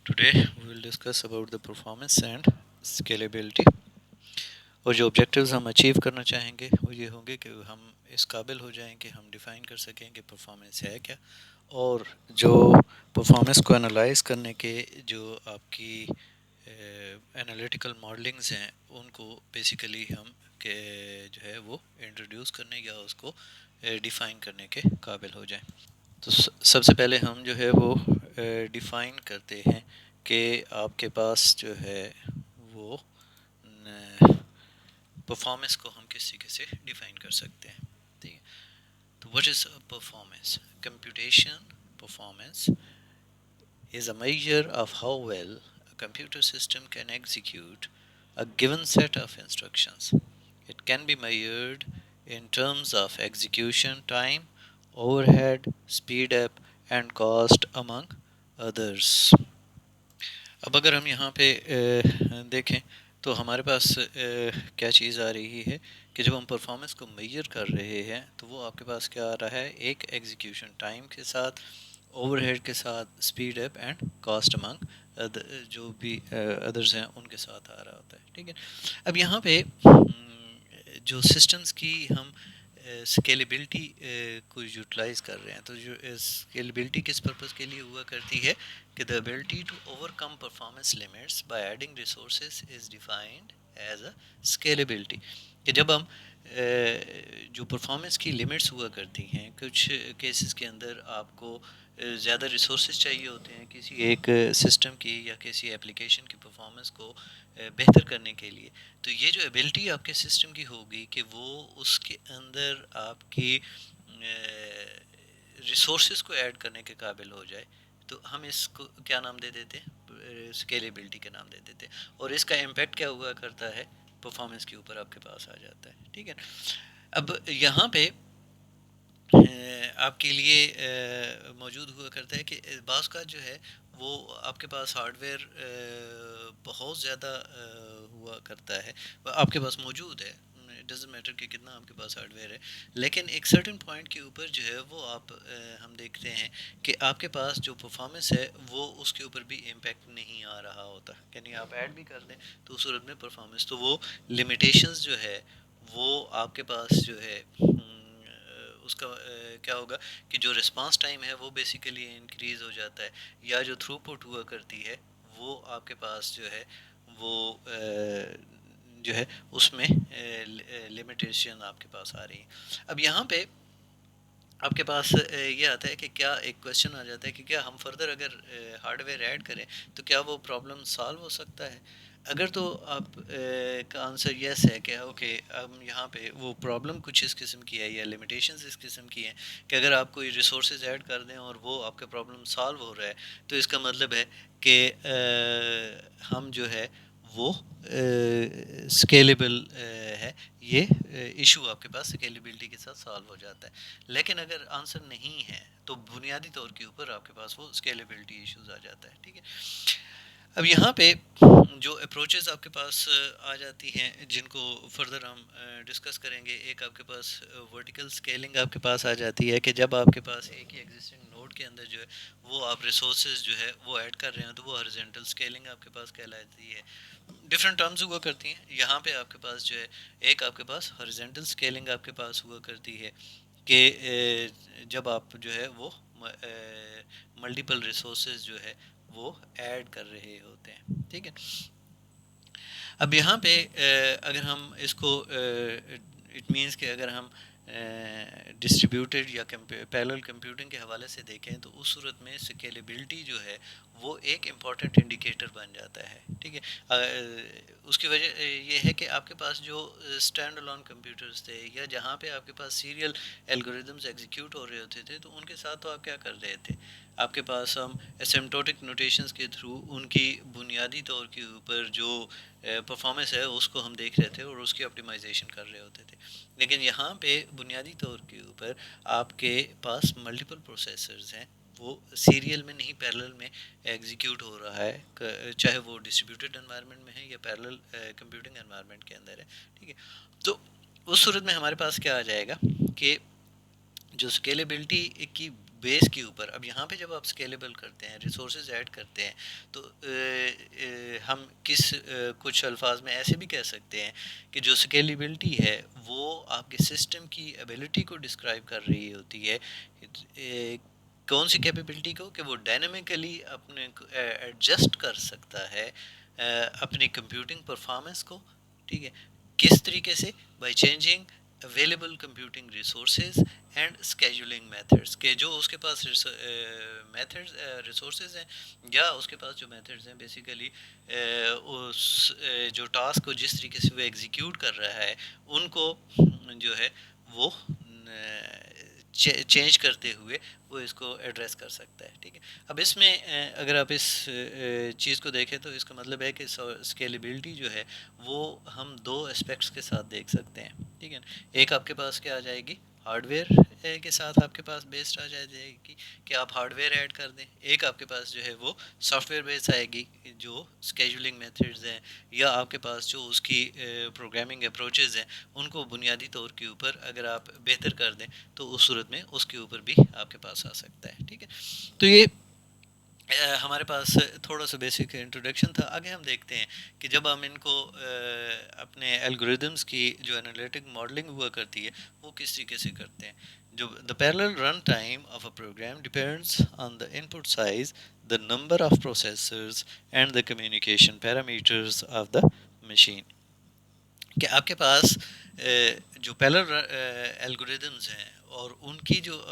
Today we will discuss about the performance and scalability اور جو objectives ہم achieve کرنا چاہیں گے وہ یہ ہوں گے کہ ہم اس قابل ہو جائیں کہ ہم ڈیفائن کر سکیں کہ پرفارمنس ہے کیا، اور جو پرفارمنس کو انالائز کرنے کے جو آپ کی انالیٹیکل ماڈلنگز ہیں ان کو بیسیکلی ہم کہ جو ہے وہ انٹروڈیوس کرنے یا اس کو ڈیفائن کرنے کے قابل ہو جائیں. تو سب سے پہلے ہم جو ہے وہ ڈیفائن کرتے ہیں کہ آپ کے پاس جو ہے وہ پرفارمنس کو ہم کس طریقے سے ڈیفائن کر سکتے ہیں. ٹھیک ہے، تو what is performance? Computation performance is a measure of how well a computer system can execute a given set of instructions. It can be measured in terms of execution time, overhead, speed up, and cost among others. اب اگر ہم یہاں پہ دیکھیں تو ہمارے پاس کیا چیز آ رہی ہے کہ جب ہم پرفارمنس کو میجر کر رہے ہیں تو وہ آپ کے پاس کیا آ رہا ہے، ایک ایگزیکیوشن ٹائم کے ساتھ، اوور ہیڈ کے ساتھ، اسپیڈ اپ اینڈ کاسٹ امنگ جو بھی ادرز ہیں ان کے ساتھ آ رہا ہوتا ہے. ٹھیک ہے، اب یہاں پہ جو سسٹمز کی ہم اسکیلیبلٹی کو یوٹیلائز کر رہے ہیں تو جو اسکیلیبلٹی کس پرپز کے لیے ہوا کرتی ہے کہ the ability to overcome performance limits by adding resources is defined as a scalability. کہ جب ہم جو پرفارمنس کی لمٹس ہوا کرتی ہیں، کچھ کیسز کے اندر آپ کو زیادہ ریسورسز چاہیے ہوتے ہیں کسی ایک سسٹم کی یا کسی اپلیکیشن کی پرفارمنس کو بہتر کرنے کے لیے، تو یہ جو ایبلٹی آپ کے سسٹم کی ہوگی کہ وہ اس کے اندر آپ کی ریسورسز کو ایڈ کرنے کے قابل ہو جائے، تو ہم اس کو کیا نام دے دیتے ہیں، اسکیلیبلٹی کا نام دے دیتے ہیں. اور اس کا امپیکٹ کیا ہوا کرتا ہے، پرفارمنس کے اوپر آپ کے پاس آ جاتا ہے. ٹھیک ہے، اب یہاں پہ آپ کے لیے موجود ہوا کرتا ہے کہ بعض کا جو ہے وہ آپ کے پاس ہارڈ ویئر بہت زیادہ ہوا کرتا ہے، آپ کے پاس موجود ہے، ڈزنٹ میٹر کہ کتنا آپ کے پاس ہارڈ ویئر ہے، لیکن ایک سرٹن پوائنٹ کے اوپر جو ہے وہ آپ ہم دیکھتے ہیں کہ آپ کے پاس جو پرفارمنس ہے وہ اس کے اوپر بھی امپیکٹ نہیں آ رہا ہوتا. یعنی آپ ایڈ بھی کر دیں تو اس صورت میں پرفارمنس، تو وہ لمیٹیشنز جو ہے وہ آپ کے پاس جو ہے اس کا کیا ہوگا کہ جو رسپانس ٹائم ہے وہ بیسیکلی انکریز ہو جاتا ہے، یا جو تھرو پٹ ہوا کرتی ہے وہ آپ کے پاس جو ہے وہ جو ہے اس میں لمیٹیشن آپ کے پاس آ رہی ہے. اب یہاں پہ آپ کے پاس یہ آتا ہے کہ کیا ایک کویشچن آ جاتا ہے کہ کیا ہم فردر اگر ہارڈ ویئر ایڈ کریں تو کیا وہ پرابلم سالو ہو سکتا ہے؟ اگر تو آپ کا آنسر یس ہے کہ اوکے اب یہاں پہ وہ پرابلم کچھ اس قسم کی ہے یا لمیٹیشنز اس قسم کی ہیں کہ اگر آپ کوئی ریسورسز ایڈ کر دیں اور وہ آپ کا پرابلم سالو ہو رہا ہے، تو اس کا مطلب ہے کہ ہم جو ہے وہ اسکیلیبل ہے، یہ ایشو آپ کے پاس اسکیلیبلٹی کے ساتھ سالو ہو جاتا ہے. لیکن اگر آنسر نہیں ہے تو بنیادی طور کے اوپر آپ کے پاس وہ اسکیلیبلٹی ایشوز آ جاتا ہے. ٹھیک ہے، اب یہاں پہ جو اپروچز آپ کے پاس آ جاتی ہیں جن کو فردر ہم ڈسکس کریں گے، ایک آپ کے پاس ورٹیکل اسکیلنگ آپ کے پاس آ جاتی ہے کہ جب آپ کے پاس ایک ہی ایگزسٹنگ نوڈ کے اندر جو ہے وہ آپ ریسورسز جو ہے وہ ایڈ کر رہے ہیں تو وہ ہارزنٹل اسکیلنگ آپ کے پاس کہلاتی ہے. ڈفرینٹ ٹرمز ہوا کرتی ہیں. یہاں پہ آپ کے پاس جو ہے ایک آپ کے پاس ہارزنٹل اسکیلنگ آپ کے پاس ہوا کرتی ہے کہ جب آپ جو ہے وہ ملٹیپل ریسورسز جو ہے وہ ایڈ کر رہے ہوتے ہیں. ٹھیک ہے، اب یہاں پہ اگر ہم اس کو اٹ مینس کہ اگر ہم ڈسٹریبیوٹیڈ یا پیرلل کمپیوٹنگ کے حوالے سے دیکھیں تو اس صورت میں اسکیلیبلٹی جو ہے وہ ایک امپورٹنٹ انڈیکیٹر بن جاتا ہے. ٹھیک ہے، اس کی وجہ یہ ہے کہ آپ کے پاس جو اسٹینڈ الون کمپیوٹرز تھے یا جہاں پہ آپ کے پاس سیریل الگوریدمز ایگزیکیوٹ ہو رہے ہوتے تھے تو ان کے ساتھ تو آپ کیا کر رہے تھے، آپ کے پاس ہم اسمپٹوٹک نوٹیشنز کے تھرو ان کی بنیادی طور کے اوپر جو پرفارمنس ہے اس کو ہم دیکھ رہے تھے اور اس کی آپٹیمائزیشن کر رہے ہوتے تھے. لیکن یہاں پہ بنیادی طور کے اوپر آپ کے پاس ملٹیپل پروسیسرز ہیں، وہ سیریل میں نہیں پیرلل میں ایگزیکیوٹ ہو رہا ہے، چاہے وہ ڈسٹریبیوٹیڈ انوائرمنٹ میں ہے یا پیرلل کمپیوٹنگ انوائرمنٹ کے اندر ہے. ٹھیک ہے، تو اس صورت میں ہمارے پاس کیا آ جائے گا کہ جو اسکیلیبلٹی کی بیس کے اوپر. اب یہاں پہ جب آپ اسکیلیبل کرتے ہیں، ریسورسز ایڈ کرتے ہیں، تو ہم کچھ الفاظ میں ایسے بھی کہہ سکتے ہیں کہ جو اسکیلیبلٹی ہے وہ آپ کے سسٹم کی ایبیلٹی کو ڈسکرائب کر رہی ہوتی ہے. کون سی کیپیبلٹی کو؟ کہ وہ ڈائنامیکلی اپنے ایڈجسٹ کر سکتا ہے اپنی کمپیوٹنگ پرفارمنس کو. ٹھیک ہے، کس طریقے سے؟ By changing available computing resources and scheduling methods. کہ جو اس کے پاس میتھڈز ریسورسز ہیں، یا اس کے پاس جو میتھڈز ہیں بیسیکلی اس جو ٹاسک کو جس طریقے سے وہ ایگزیکیوٹ کر رہا ہے ان کو جو ہے وہ چینج کرتے ہوئے وہ اس کو ایڈریس کر سکتا ہے. ٹھیک ہے، اب اس میں اگر آپ اس چیز کو دیکھیں تو اس کا مطلب ہے کہ اسکیلیبلٹی جو ہے وہ ہم دو اسپیکٹس کے ساتھ دیکھ سکتے ہیں. ٹھیک ہے، ایک آپ کے پاس کیا آ جائے گی، ہارڈ ویئر کے ساتھ آپ کے پاس بیسڈ آ جائے گی کہ آپ ہارڈ ویئر ایڈ کر دیں. ایک آپ کے پاس جو ہے وہ سافٹ ویئر بیس آئے گی جو اسکیجولنگ میتھڈز ہیں، یا آپ کے پاس جو اس کی پروگرامنگ اپروچز ہیں ان کو بنیادی طور کے اوپر اگر آپ بہتر کر دیں تو اس صورت میں اس کے اوپر بھی آپ کے پاس آ سکتا ہے. ٹھیک ہے، تو یہ ہمارے پاس تھوڑا سا بیسک انٹروڈکشن تھا. آگے ہم دیکھتے ہیں کہ جب ہم ان کو اپنے الگوریدمس کی جو انالیٹک ماڈلنگ ہوا کرتی ہے وہ کس طریقے سے کرتے ہیں. جو the parallel run time of a program depends on the input size, the number of processors and the communication parameters of the machine. کہ آپ کے پاس جو پیرلل الگوریدمز ہیں اور ان کی جو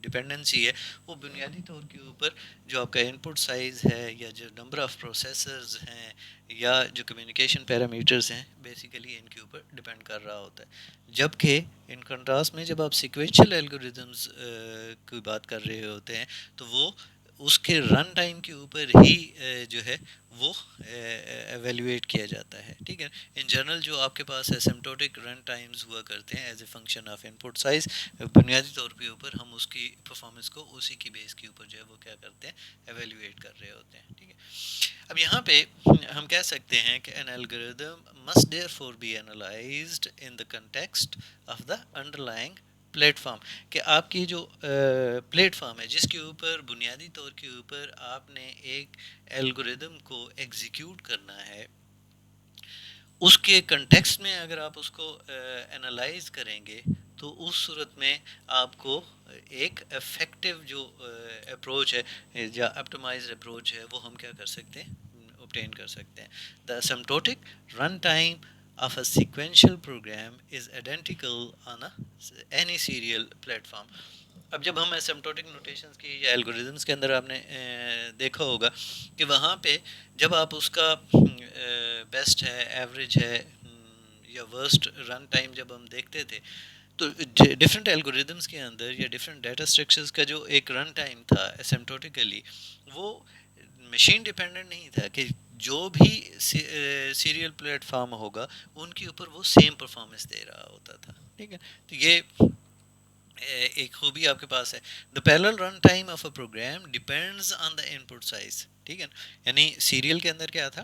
ڈپینڈنسی ہے وہ بنیادی طور کے اوپر جو آپ کا ان پٹ سائز ہے، یا جو نمبر آف پروسیسرز ہیں، یا جو کمیونیکیشن پیرامیٹرز ہیں، بیسیکلی ان کے اوپر ڈپینڈ کر رہا ہوتا ہے. جبکہ ان کنٹراسٹ میں جب آپ سیکوینشل الگوریدمز کی بات کر رہے ہوتے ہیں تو وہ اس کے رن ٹائم کے اوپر ہی جو ہے وہ ایویلیویٹ کیا جاتا ہے. ٹھیک ہے، ان جنرل جو آپ کے پاس ایسمپٹوٹک رن ٹائمز ہوا کرتے ہیں as a function of in put size, بنیادی طور کے اوپر ہم اس کی پرفارمنس کو اسی کی بیس کے اوپر جو ہے وہ کیا کرتے ہیں، ایویلیویٹ کر رہے ہوتے ہیں. ٹھیک ہے، اب یہاں پہ ہم کہہ سکتے ہیں کہ an algorithm must therefore be analyzed in the context of the underlying plate form. کہ آپ کی جو پلیٹ فارم ہے جس کے اوپر بنیادی طور کے اوپر آپ نے ایک الگوریدم کو ایگزیکیوٹ کرنا ہے، اس کے کنٹیکسٹ میں اگر آپ اس کو انالائز کریں گے تو اس صورت میں آپ کو ایک افیکٹو جو اپروچ ہے یا اپٹمائزڈ اپروچ ہے وہ ہم کیا کر سکتے ہیں، obtain کر سکتے ہیں. The asymptotic runtime of a sequential program is identical on any serial platform. اب جب ہم اسمپٹوٹک نوٹیشنز کی یا الگوریدمس کے اندر آپ نے دیکھا ہوگا کہ وہاں پہ جب آپ اس کا بیسٹ ہے، ایوریج ہے، یا ورسٹ رن ٹائم جب ہم دیکھتے تھے تو ڈفرینٹ الگوریدمس کے اندر یا ڈفرینٹ ڈیٹا اسٹرکچرز کا جو ایک رن ٹائم تھا اسمپٹوٹیکلی وہ مشین ڈیپینڈنٹ نہیں تھا کہ جو بھی سیریل پلیٹ فارم ہوگا ان کے اوپر وہ سیم پرفارمنس دے رہا ہوتا تھا. ٹھیک ہے، تو یہ ایک خوبی آپ کے پاس ہے. The parallel run time of a program depends on the input size. ٹھیک ہے، یعنی سیریل کے اندر کیا تھا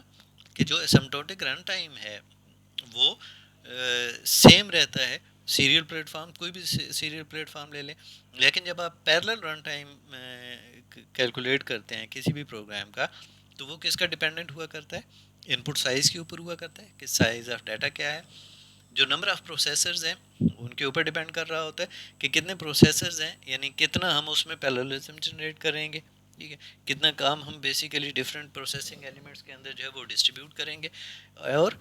کہ جو اسمپٹوٹک رن ٹائم ہے وہ سیم رہتا ہے. سیریل پلیٹ فارم، کوئی بھی سیریل پلیٹ فارم لے لیں، لیکن جب آپ پیرلل رن ٹائم کیلکولیٹ کرتے ہیں کسی بھی پروگرام کا تو وہ کس کا ڈیپینڈنٹ ہوا کرتا ہے، ان پٹ سائز کے اوپر ہوا کرتا ہے کہ سائز آف ڈیٹا کیا ہے. جو نمبر آف پروسیسرز ہیں ان کے اوپر ڈیپینڈ کر رہا ہوتا ہے کہ کتنے پروسیسرز ہیں، یعنی کتنا ہم اس میں پیراللزم جنریٹ کریں گے. ٹھیک ہے، کتنا کام ہم بیسیکلی ڈفرینٹ پروسیسنگ ایلیمنٹس کے اندر جو ہے وہ ڈسٹریبیوٹ کریں گے. اور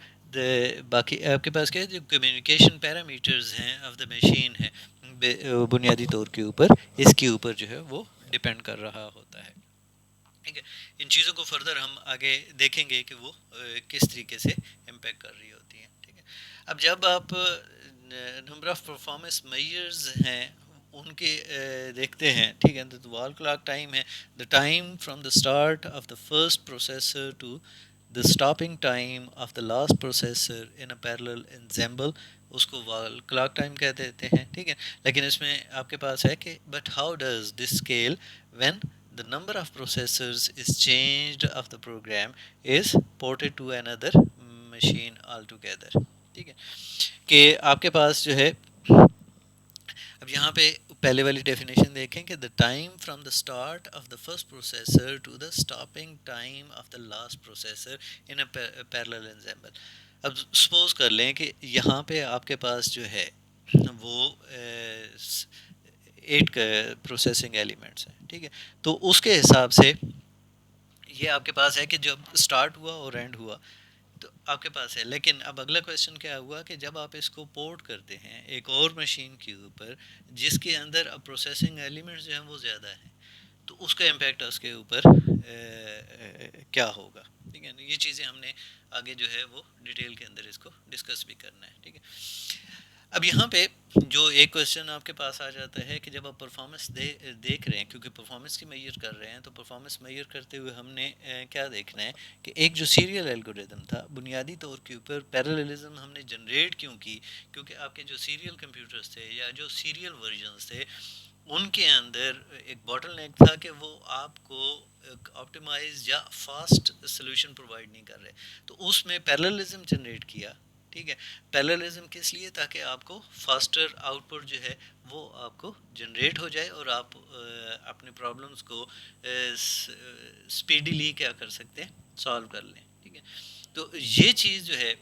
باقی آپ کے پاس کیا ہے جو کمیونیکیشن پیرامیٹرز ہیں آف دا مشین ہے بنیادی طور کے اوپر اس کے اوپر جو ہے وہ ڈیپینڈ کر رہا ہوتا ہے. ٹھیک ہے، ان چیزوں کو فردر ہم آگے دیکھیں گے کہ وہ کس طریقے سے امپیکٹ کر رہی ہوتی ہیں. ٹھیک ہے، اب جب آپ نمبر آف پرفارمنس میئرز ہیں ان کے دیکھتے ہیں، ٹھیک ہے، تو وال کلاک ٹائم ہے the time from the start of the first processor to the stopping time of the last processor in a parallel ensemble, اس کو وال کلاک ٹائم کہہ دیتے ہیں. ٹھیک ہے، لیکن اس میں آپ کے پاس ہے کہ but how does this scale when the number of processors is changed of the program is ported to another machine altogether. ٹھیک ہے، کہ آپ کے پاس جو ہے اب یہاں پہ پہلے والی ڈیفینیشن دیکھیں کہ the time from the start of the first processor to the stopping time of the last processor in a parallel ensemble. اب سپوز کر لیں کہ یہاں پہ آپ کے پاس جو ہے وہ 8 پروسیسنگ ایلیمنٹس ہیں، ٹھیک ہے. تو اس کے حساب سے یہ آپ کے پاس ہے کہ جب اسٹارٹ ہوا اور اینڈ ہوا تو آپ کے پاس ہے. لیکن اب اگلا کویشچن کیا ہوا کہ جب آپ اس کو پورٹ کرتے ہیں ایک اور مشین کے اوپر جس کے اندر اب پروسیسنگ ایلیمنٹس جو ہیں وہ زیادہ ہیں، تو اس کا امپیکٹ اس کے اوپر کیا ہوگا. ٹھیک ہے، یہ چیزیں ہم نے آگے جو ہے وہ ڈیٹیل کے اندر اس کو ڈسکس بھی کرنا ہے. ٹھیک ہے. اب یہاں پہ جو ایک کویشچن آپ کے پاس آ جاتا ہے کہ جب آپ پرفارمنس دیکھ رہے ہیں، کیونکہ پرفارمنس کی میئر کر رہے ہیں، تو پرفارمنس میئر کرتے ہوئے ہم نے کیا دیکھنا ہے کہ ایک جو سیریل الگوریدم تھا بنیادی طور کے اوپر پیراللزم ہم نے جنریٹ کیوں کی، کیونکہ آپ کے جو سیریل کمپیوٹرز تھے یا جو سیریل ورژنز تھے ان کے اندر ایک باٹل نیک تھا کہ وہ آپ کو آپٹیمائز یا فاسٹ سولوشن پرووائڈ نہیں کر رہے. تو اس میں پیراللزم جنریٹ کیا. ٹھیک ہے. پیراللزم کس لیے؟ تاکہ آپ کو فاسٹر آؤٹ پٹ جو ہے وہ آپ کو جنریٹ ہو جائے اور آپ اپنے پرابلمس کو اسپیڈیلی کیا کر سکتے ہیں، سالو کر لیں. ٹھیک ہے. تو یہ چیز جو ہے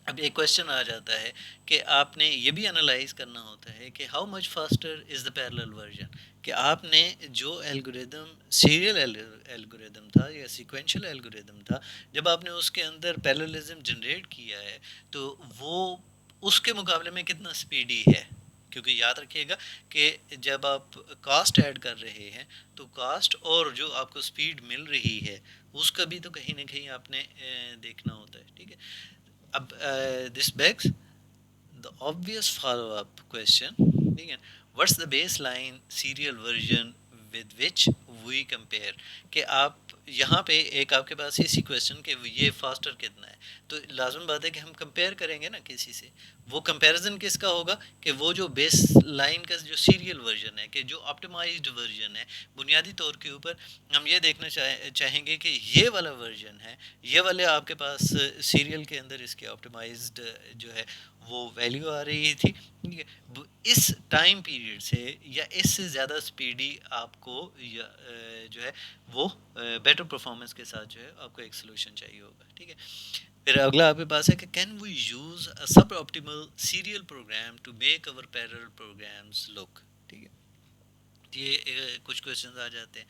اب ایک کویشچن آ جاتا ہے کہ آپ نے یہ بھی انالائز کرنا ہوتا ہے کہ how much faster is the parallel version, کہ آپ نے جو الگوریدم سیریل الگوریدم تھا یا سیکوینشل الگوریدم تھا، جب آپ نے اس کے اندر پیرللزم جنریٹ کیا ہے تو وہ اس کے مقابلے میں کتنا سپیڈی ہے. کیونکہ یاد رکھیے گا کہ جب آپ کاسٹ ایڈ کر رہے ہیں تو کاسٹ اور جو آپ کو سپیڈ مل رہی ہے اس کا بھی تو کہیں نہ کہیں آپ نے دیکھنا ہوتا ہے. ٹھیک ہے. اب دس bags the obvious follow up question, ٹھیک ہے، what's the baseline serial version with which we compare. کہ آپ یہاں پہ ایک آپ کے پاس اسی کویشچن کہ یہ فاسٹر کتنا ہے، تو لازم بات ہے کہ ہم کمپیئر کریں گے نا کسی سے. وہ کمپیریزن کس کا ہوگا کہ وہ جو بیس لائن کا جو سیریل ورژن ہے، کہ جو آپٹیمائزڈ ورژن ہے، بنیادی طور کے اوپر ہم یہ دیکھنا چاہیں گے کہ یہ والا ورژن ہے، یہ والے آپ کے پاس سیریل کے اندر اس کے آپٹیمائزڈ جو ہے وہ ویلیو آ رہی تھی. اس ٹائم پیریڈ سے یا اس سے زیادہ سپیڈی آپ کو جو ہے وہ بیٹر پرفارمنس کے ساتھ جو ہے آپ کو ایک سلوشن چاہیے ہوگا. ٹھیک ہے. پھر اگلا آپ کے پاس ہے کہ can we use suboptimal serial program to make over parallel programs look. ٹھیک ہے. یہ کچھ کویشچنز آ جاتے ہیں.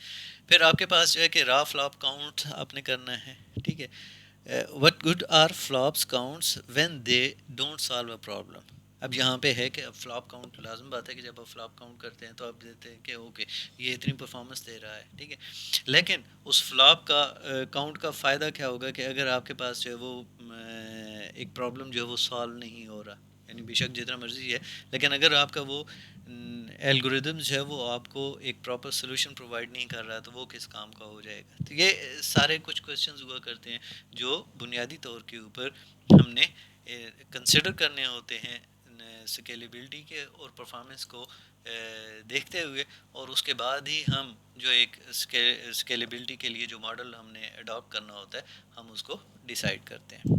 پھر آپ کے پاس جو ہے کہ را فلاپ کاؤنٹ آپ نے کرنا ہے. ٹھیک ہے. What good are flops counts when they don't solve a problem. اب یہاں پہ ہے کہ اب فلاپ کاؤنٹ لازم بات ہے کہ جب آپ فلاپ کاؤنٹ کرتے ہیں تو آپ دیتے ہیں کہ اوکے یہ اتنی پرفارمنس دے رہا ہے. ٹھیک ہے. لیکن اس فلاپ کا کاؤنٹ کا فائدہ کیا ہوگا کہ اگر آپ کے پاس جو ہے وہ ایک پرابلم جو ہے وہ سالو نہیں ہو رہا، یعنی بے شک جتنا مرضی ہے، لیکن اگر آپ کا وہ الگوریدم جو ہے وہ آپ کو ایک پراپر سولوشن پرووائڈ نہیں کر رہا تو وہ کس کام کا ہو جائے گا. تو یہ سارے کچھ کویشچنز ہوا کرتے ہیں جو بنیادی طور کے اوپر ہم نے کنسیڈر کرنے ہوتے ہیں اسکیلیبلٹی کے اور پرفارمنس کو دیکھتے ہوئے، اور اس کے بعد ہی ہم جو ایک اسکیلیبلٹی کے لیے جو ماڈل ہم نے اڈاپٹ کرنا ہوتا ہے ہم اس کو ڈیسائیڈ کرتے ہیں.